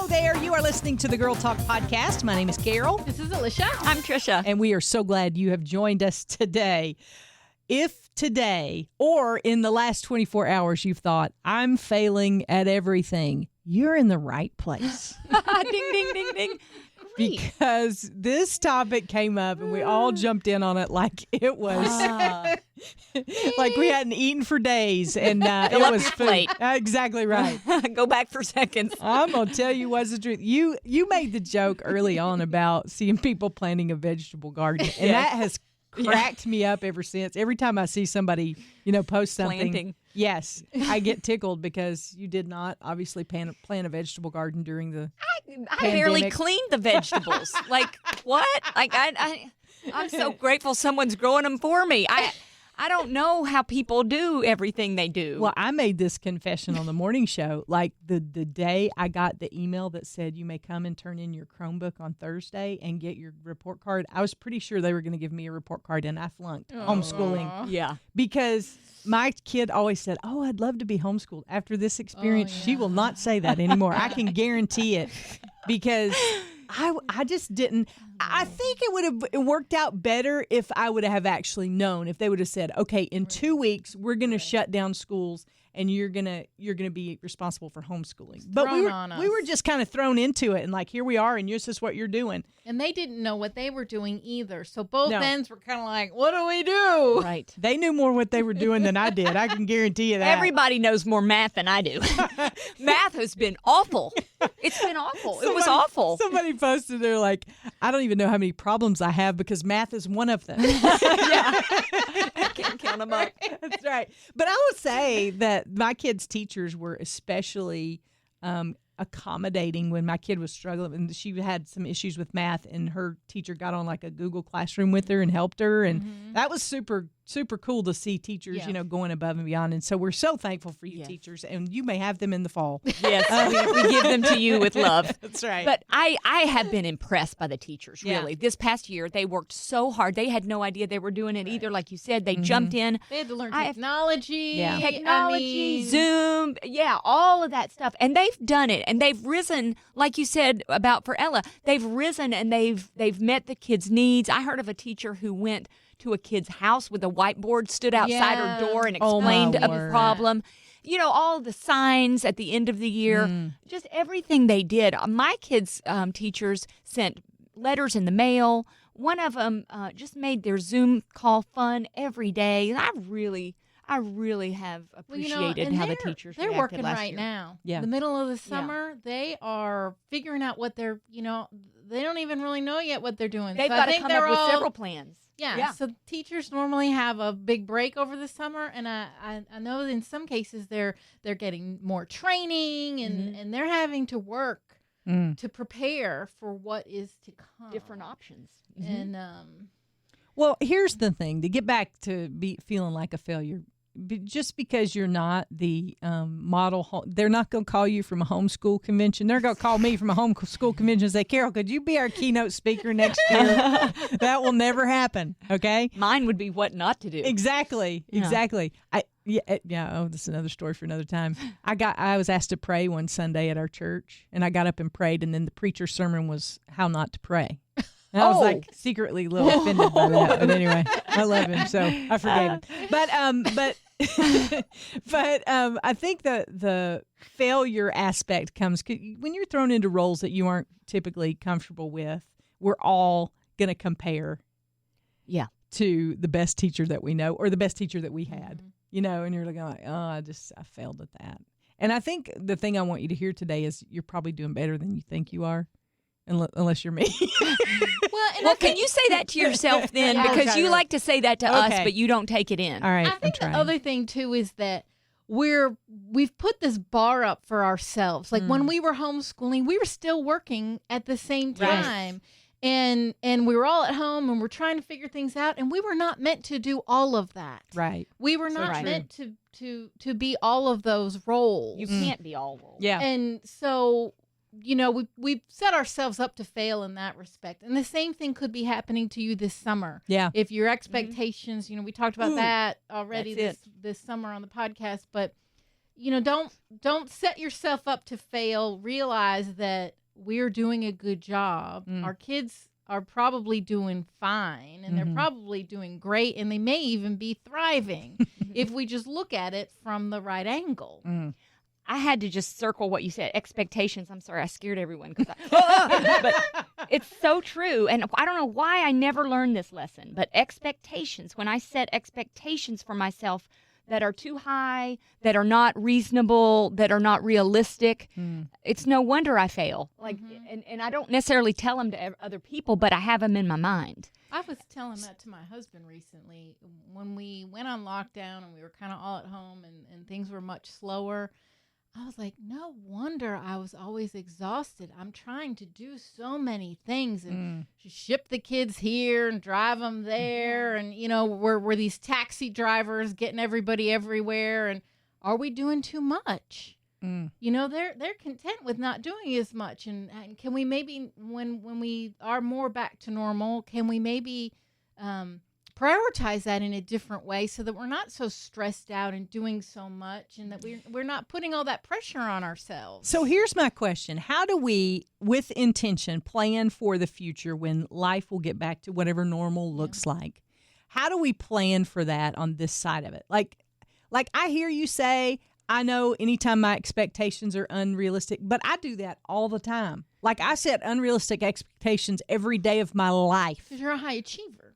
Hello there. You are listening to the Girl Talk Podcast. My name is Carol. This is Alicia. I'm Tricia. And we are so glad you have joined us today. If today or in the last 24 hours you've thought, I'm failing at everything, you're in the right place. Ding, ding, ding, ding. Great. Because this topic came up and we all jumped in on it like it was like we hadn't eaten for days, and it Fill up was your food. plate. Exactly right. Go back for seconds. I'm gonna tell you what's the truth. You made the joke early on about seeing people planting a vegetable garden, and that has cracked me up ever since. Every time I see somebody, post something. Planting. Yes, I get tickled because you did not obviously plant a vegetable garden during the I barely pandemic. cleaned the vegetables. Like, what? Like, I'm so grateful someone's growing them for me. I don't know how people do everything they do. Well, I made this confession on the morning show. Like the day I got the email that said you may come and turn in your Chromebook on Thursday and get your report card, I was pretty sure they were going to give me a report card, and I flunked homeschooling. Yeah. Because my kid always said, "Oh, I'd love to be homeschooled." After this experience, she will not say that anymore. I can guarantee it, because I just didn't. I think it would have worked out better if I would have actually known. If they would have said, "Okay, in 2 weeks we're going to shut down schools, and you're gonna be responsible for homeschooling." But we were just kind of thrown into it, and like, here we are, and this is what you're doing. And they didn't know what they were doing either. So both ends were kind of like, what do we do? Right. They knew more what they were doing than I did. I can guarantee you that. Everybody knows more math than I do. Math has been awful. It's been awful. It was awful. Somebody posted, they're like, "I don't even know how many problems I have because math is one of them." Yeah. I can't count them up. That's right. But I would say that my kids' teachers were especially accommodating when my kid was struggling, and she had some issues with math, and her teacher got on like a Google Classroom with her and helped her, and that was super cool to see teachers, going above and beyond. And so we're so thankful for you teachers, and you may have them in the fall. Yes, we give them to you with love. That's right. But I have been impressed by the teachers, really. This past year, they worked so hard. They had no idea they were doing it either. Like you said, they jumped in. They had to learn technology. Technology, Zoom, all of that stuff. And they've done it. And they've risen, like you said about for Ella, they've risen and they've met the kids' needs. I heard of a teacher who went to a kid's house with a whiteboard, stood outside her door and explained a problem. All the signs at the end of the year, just everything they did. My kids' teachers sent letters in the mail. One of them just made their Zoom call fun every day. And I really have appreciated how the teachers they're reacted working last right year. now. Yeah. The middle of the summer, they are figuring out what they're, they don't even really know yet what they're doing. They've so got I to think come they're up with all, several plans. Yeah, so teachers normally have a big break over the summer, and I know in some cases they're getting more training, and they're having to work to prepare for what is to come. Different options. And well, here's the thing: to get back to feeling like a failure, just because you're not the model, they're not going to call you from a homeschool convention. They're going to call me from a homeschool convention and say, "Carol, could you be our keynote speaker next year?" That will never happen. Okay. Mine would be what not to do. Exactly. Oh, this is another story for another time. I was asked to pray one Sunday at our church, and I got up and prayed, and then the preacher's sermon was how not to pray. And I was like secretly a little offended by that. But anyway, I love him, so I forgave him. But I think the failure aspect comes when you're thrown into roles that you aren't typically comfortable with. We're all going to compare to the best teacher that we know or the best teacher that we had, and you're like, oh, I failed at that. And I think the thing I want you to hear today is you're probably doing better than you think you are. Unless you're me. Well, can you say that to yourself then? Because you like to say that to us, but you don't take it in. All right, I think the other thing, too, is that we've put this bar up for ourselves. Like when we were homeschooling, we were still working at the same time. Right. And we were all at home and we're trying to figure things out. And we were not meant to do all of that. Right. We were not meant to be all of those roles. You can't be all roles. Yeah. And so we've set ourselves up to fail in that respect. And the same thing could be happening to you this summer. Yeah. If your expectations, we talked about that already this summer on the podcast, but don't set yourself up to fail. Realize that we're doing a good job. Our kids are probably doing fine, and they're probably doing great, and they may even be thriving if we just look at it from the right angle. I had to just circle what you said, expectations. I'm sorry, I scared everyone. But it's so true. And I don't know why I never learned this lesson, but expectations, when I set expectations for myself that are too high, that are not reasonable, that are not realistic, it's no wonder I fail. And I don't necessarily tell them to other people, but I have them in my mind. I was telling that to my husband recently when we went on lockdown and we were kind of all at home and things were much slower. I was like, no wonder I was always exhausted. I'm trying to do so many things and ship the kids here and drive them there. And, we're these taxi drivers getting everybody everywhere. And are we doing too much? They're content with not doing as much. And can we maybe, when we are more back to normal, can we maybe prioritize that in a different way so that we're not so stressed out and doing so much, and that we're not putting all that pressure on ourselves? So here's my question. How do we, with intention, plan for the future when life will get back to whatever normal looks like? How do we plan for that on this side of it? Like I hear you say, I know anytime my expectations are unrealistic, but I do that all the time. Like I set unrealistic expectations every day of my life. Because you're a high achiever.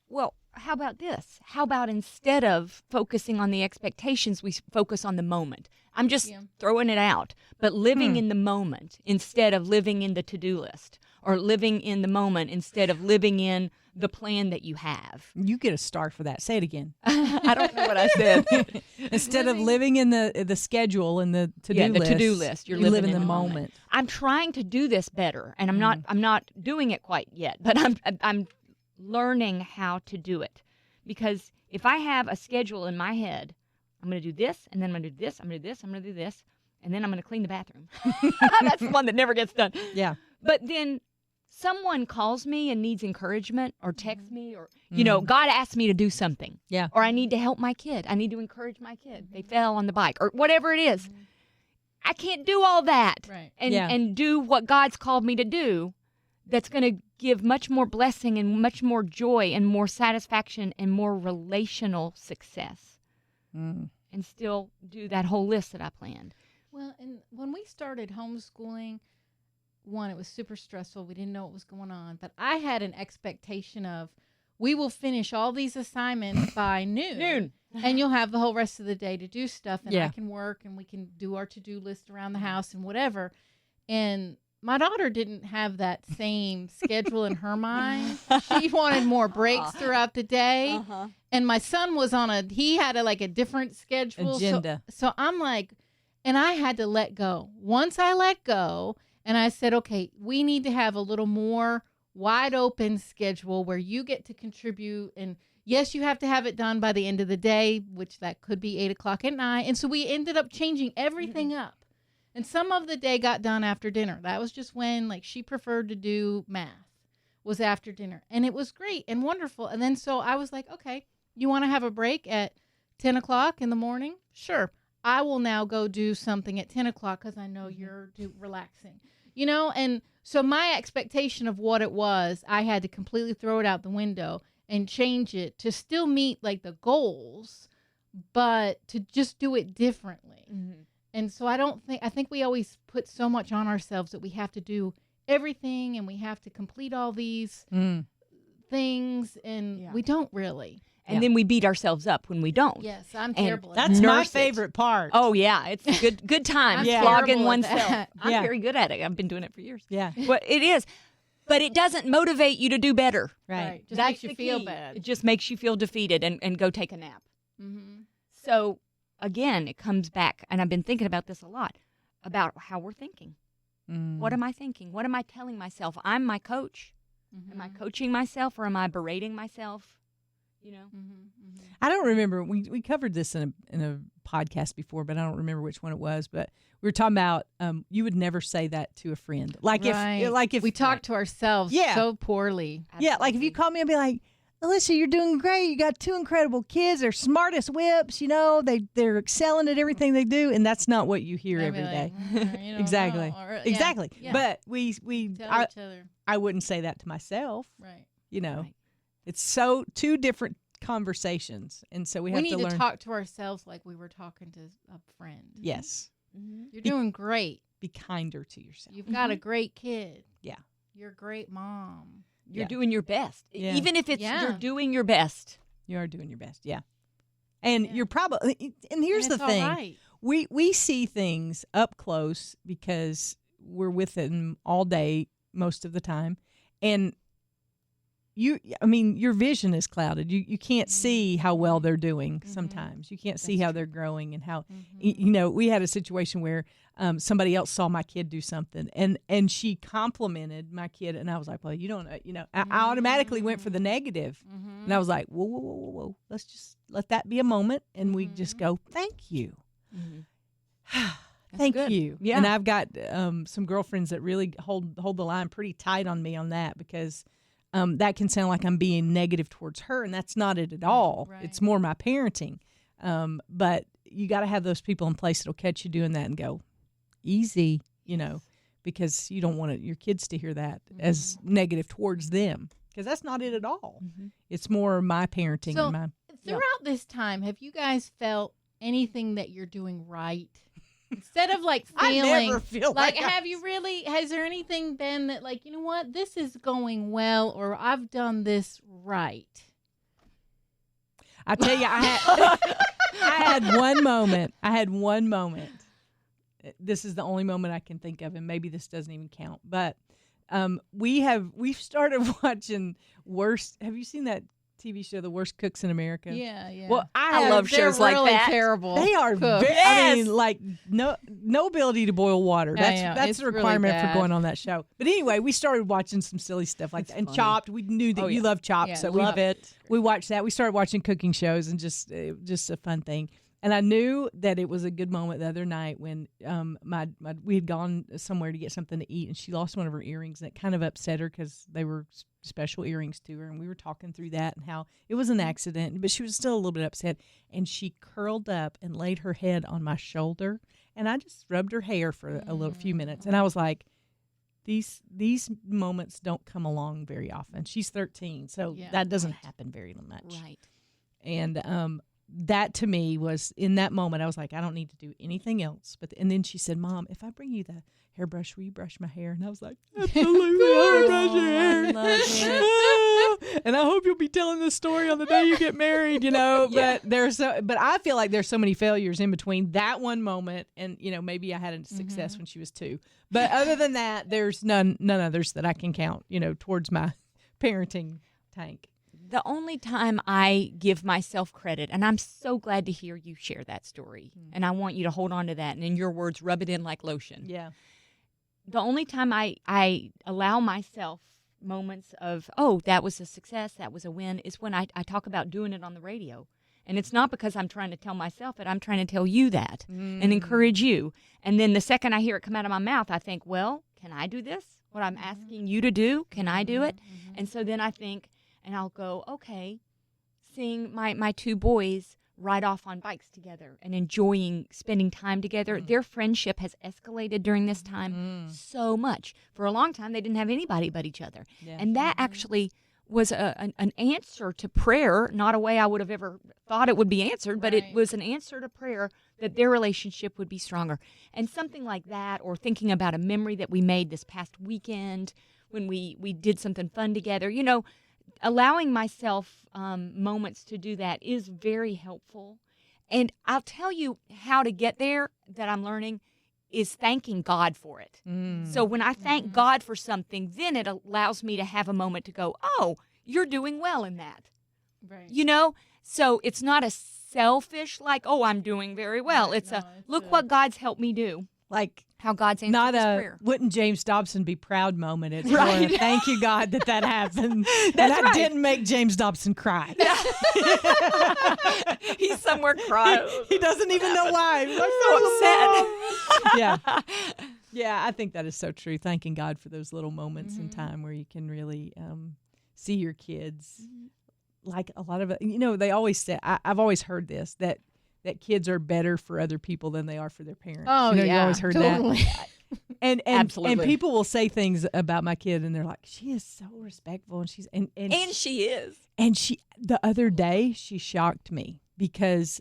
Well, how about this? How about instead of focusing on the expectations, we focus on the moment? I'm just throwing it out, but living in the moment instead of living in the to-do list, or living in the moment instead of living in the plan that you have. You get a star for that. Say it again. I don't know what I said. Instead of living in the schedule and the to-do list. The to-do list. You live in the moment. I'm trying to do this better, and I'm not doing it quite yet, but I'm learning how to do it. Because if I have a schedule in my head, I'm going to do this, and then I'm going to do this, I'm going to do this, I'm going to do this, and then I'm going to clean the bathroom. That's the one that never gets done. Yeah. But then someone calls me and needs encouragement, or texts me, or, God asked me to do something. Yeah. Or I need to help my kid. I need to encourage my kid. They fell on the bike, or whatever it is. I can't do all that and do what God's called me to do. That's going to give much more blessing and much more joy and more satisfaction and more relational success. And still do that whole list that I planned. Well, and when we started homeschooling, one, it was super stressful. We didn't know what was going on. But I had an expectation of, we will finish all these assignments by noon. And you'll have the whole rest of the day to do stuff. And I can work, and we can do our to-do list around the house and whatever. And my daughter didn't have that same schedule in her mind. She wanted more breaks throughout the day. And my son was he had a different schedule. Agenda. So I'm like, and I had to let go. Once I let go, and I said, okay, we need to have a little more wide open schedule where you get to contribute. And yes, you have to have it done by the end of the day, which that could be 8:00 at night. And so we ended up changing everything up. And some of the day got done after dinner. That was just when, she preferred to do math, was after dinner. And it was great and wonderful. And then so I was like, okay, you want to have a break at 10:00 in the morning? Sure. I will now go do something at 10:00 because I know you're relaxing. And so my expectation of what it was, I had to completely throw it out the window and change it to still meet, the goals, but to just do it differently. And so I think we always put so much on ourselves that we have to do everything and we have to complete all these things, and we don't really. And then we beat ourselves up when we don't. Yes, I'm terrible at that. that. That's my favorite part. Oh, yeah. It's good time. I'm flogging terrible at oneself. that. I'm very good at it. I've been doing it for years. Yeah. But it is. But it doesn't motivate you to do better. Right. Just That's makes you the feel key. bad. It just makes you feel defeated and go take a nap. So, again, it comes back, and I've been thinking about this a lot, about how we're thinking. What am I thinking? What am I telling myself? I'm my coach. Am I coaching myself, or am I berating myself? I don't remember. We covered this in a podcast before, but I don't remember which one it was. But we were talking about you would never say that to a friend. If we talk to ourselves so poorly. Yeah, if you call me and be like, Alicia, you're doing great. You got 2 incredible kids. They're smart as whips. You know, they're excelling at everything they do, and that's not what you hear every day. You don't Exactly. know, or- Exactly. Yeah. But Tell each other. I wouldn't say that to myself. Right. You know, Right. it's so 2 different conversations, and so we have need to learn. to talk to ourselves like we were talking to a friend. Yes, You're doing great. be kinder to yourself. You've got a great kid. Yeah. You're a great mom. You're Yeah. doing your best. Yeah. Even if it's you're doing your best. You are doing your best. Yeah, and Yeah. you're probably. And here's And the it's all thing: right. we see things up close because we're with them all day most of the time, and your vision is clouded. You can't see how well they're doing sometimes. You can't see how they're growing and how, we had a situation where somebody else saw my kid do something and she complimented my kid. And I was like, well, you don't know, I automatically went for the negative. And I was like, whoa. Let's just let that be a moment. And we just go, thank you. Thank good. you. Yeah. And I've got some girlfriends that really hold the line pretty tight on me on that because that can sound like I'm being negative towards her, and that's not it at all. Right. It's more my parenting. But you got to have those people in place that'll catch you doing that and go, easy, because you don't want your kids to hear that as negative towards them, because that's not it at all. It's more my parenting. So, and my throughout this time, have you guys felt anything that you're doing right? Instead of like I feeling, never feel like has there anything been that like, you know what, this is going well, or I've done this right? I tell you, I had one moment. This is the only moment I can think of, and maybe this doesn't even count. But we've started watching worst. Have you seen that TV show, The Worst Cooks in America? Yeah. Well, I love shows like really that. Terrible. They are cooks. very, I mean, like no ability to boil water. That's yeah, it's the really requirement for bad. going on that show. But anyway, we started watching some silly stuff like that. And funny. Chopped. We knew that you love Chopped, Yeah, so love it. we watched that. We started watching cooking shows and just a fun thing. And I knew that it was a good moment the other night when we had gone somewhere to get something to eat, and she lost one of her earrings, and it kind of upset her because they were special earrings to her. And we were talking through that and how it was an accident, but she was still a little bit upset. And she curled up and laid her head on my shoulder, and I just rubbed her hair for a few minutes. And I was like, these moments don't come along very often. She's 13, so that doesn't happen very much. Right. And that to me was, in that moment, I was like, I don't need to do anything else. And then she said, Mom, if I bring you the hairbrush, will you brush my hair? And I was like, absolutely, I will brush your hair. And I hope you'll be telling this story on the day you get married, But but I feel like there's so many failures in between that one moment and, maybe I had a success when she was 2. But other than that, there's none others that I can count, towards my parenting tank. The only time I give myself credit, and I'm so glad to hear you share that story, and I want you to hold on to that, and in your words, rub it in like lotion. Yeah. The only time I allow myself moments of, oh, that was a success, that was a win, is when I talk about doing it on the radio. And it's not because I'm trying to tell myself it, I'm trying to tell you that and encourage you. And then the second I hear it come out of my mouth, I think, well, can I do this? What I'm asking you to do, can I do it? And so then I think, and I'll go, okay, seeing my 2 boys ride off on bikes together and enjoying spending time together. Their friendship has escalated during this time so much. For a long time, they didn't have anybody but each other. Yeah. And that actually was an answer to prayer, not a way I would have ever thought it would be answered, but it was an answer to prayer that their relationship would be stronger. And something like that, or thinking about a memory that we made this past weekend when we did something fun together, allowing myself moments to do that is very helpful. And I'll tell you how to get there that I'm learning is thanking God for it. So when I thank God for something, then it allows me to have a moment to go, oh, you're doing well in that. Right. So it's not a selfish, like, oh, I'm doing very well. Right, it's look what God's helped me do. Like, how God's answered not this a prayer. Wouldn't James Dobson be proud moment. It's Right. more, thank you, God, that happened. And I didn't make James Dobson cry. He's somewhere crying. He doesn't even know why. He's like, so upset. Yeah, I think that is so true. Thanking God for those little moments in time where you can really see your kids like a lot of it, they always say, I've always heard this, that kids are better for other people than they are for their parents. Oh, you yeah. always heard totally. that. And Absolutely. And people will say things about my kid, and they're like, she is so respectful, and she's and she is. And she, the other day, she shocked me because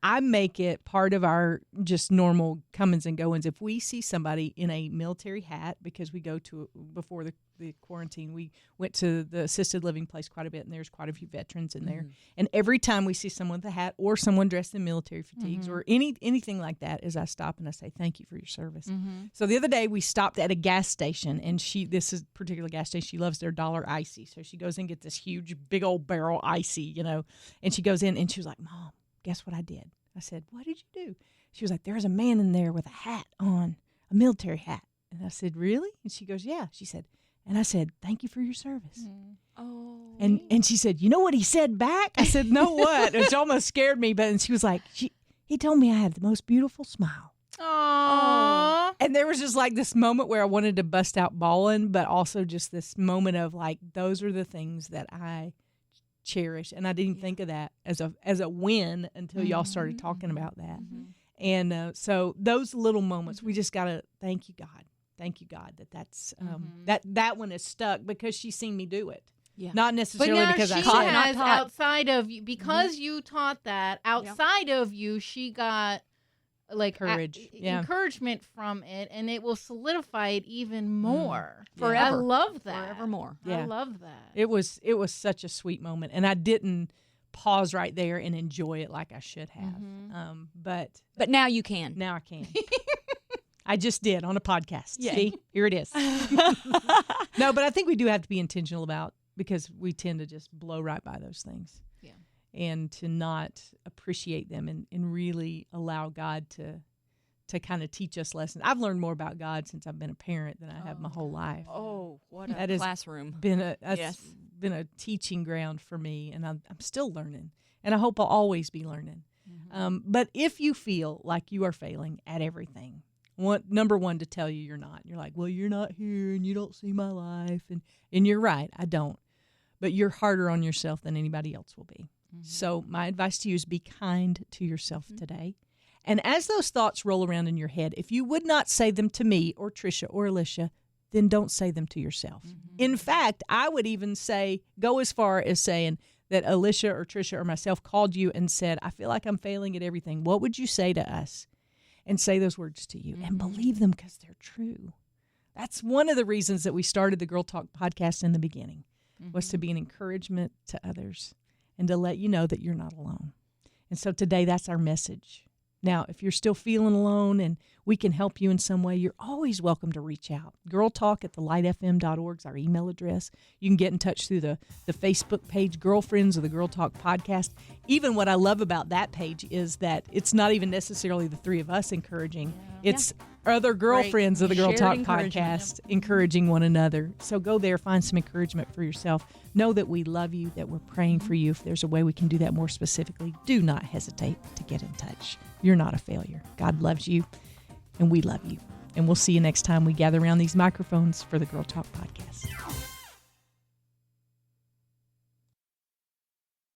I make it part of our just normal comings and goings. If we see somebody in a military hat, because we go to, before the quarantine, we went to the assisted living place quite a bit, and there's quite a few veterans in there. And every time we see someone with a hat or someone dressed in military fatigues or anything like that, is I stop and I say, thank you for your service. So the other day we stopped at a gas station, and this is a particular gas station, she loves their $1 icy. So she goes in and gets this huge, big old barrel icy, and she goes in and she was like, Mom, guess what I did? I said, what did you do? She was like, there's a man in there with a hat on, a military hat. And I said, really? And she goes, yeah. She said, and I said, thank you for your service. Oh. And she said, you know what he said back? I said, no, what? And she almost scared me, and she was like, he told me I had the most beautiful smile. Aww. And there was just like this moment where I wanted to bust out bawling, but also just this moment of like, those are the things that I cherish. And I didn't think of that as a win until y'all started talking about that. And so those little moments, we just got to thank you, God. Thank you, God, that's that one is stuck because she's seen me do it. Yeah. Not necessarily but now because she I said has outside of you, because you taught that, outside of you, she got like courage, encouragement from it, and it will solidify it even more. Forever. I love that. Forevermore. Yeah. I love that. It was such a sweet moment, and I didn't pause right there and enjoy it like I should have. But now you can. Now I can. I just did on a podcast. Yeah. See, here it is. No, but I think we do have to be intentional about, because we tend to just blow right by those things. Yeah. And to not appreciate them and really allow God to kind of teach us lessons. I've learned more about God since I've been a parent than I have my whole life. Oh, what a classroom. Been a teaching ground for me, and I'm still learning, and I hope I'll always be learning. But if you feel like you are failing at everything, number one, to tell you you're not. You're like, well, you're not here and you don't see my life. And you're right, I don't. But you're harder on yourself than anybody else will be. So my advice to you is be kind to yourself today. And as those thoughts roll around in your head, if you would not say them to me or Tricia or Alicia, then don't say them to yourself. In fact, I would even go as far as saying that Alicia or Tricia or myself called you and said, I feel like I'm failing at everything. What would you say to us? And say those words to you and believe them, because they're true. That's one of the reasons that we started the Girl Talk podcast in the beginning, was to be an encouragement to others and to let you know that you're not alone. And so today, that's our message. Now, if you're still feeling alone and we can help you in some way, you're always welcome to reach out. girltalk@thelightfm.org is our email address. You can get in touch through the Facebook page, Girlfriends of the Girl Talk podcast. Even what I love about that page is that it's not even necessarily the three of us encouraging. It's other girlfriends of the Girl Talk podcast encouraging one another. So go there, find some encouragement for yourself. Know that we love you, that we're praying for you. If there's a way we can do that more specifically, do not hesitate to get in touch. You're not a failure. God loves you, and we love you. And we'll see you next time we gather around these microphones for the Girl Talk podcast.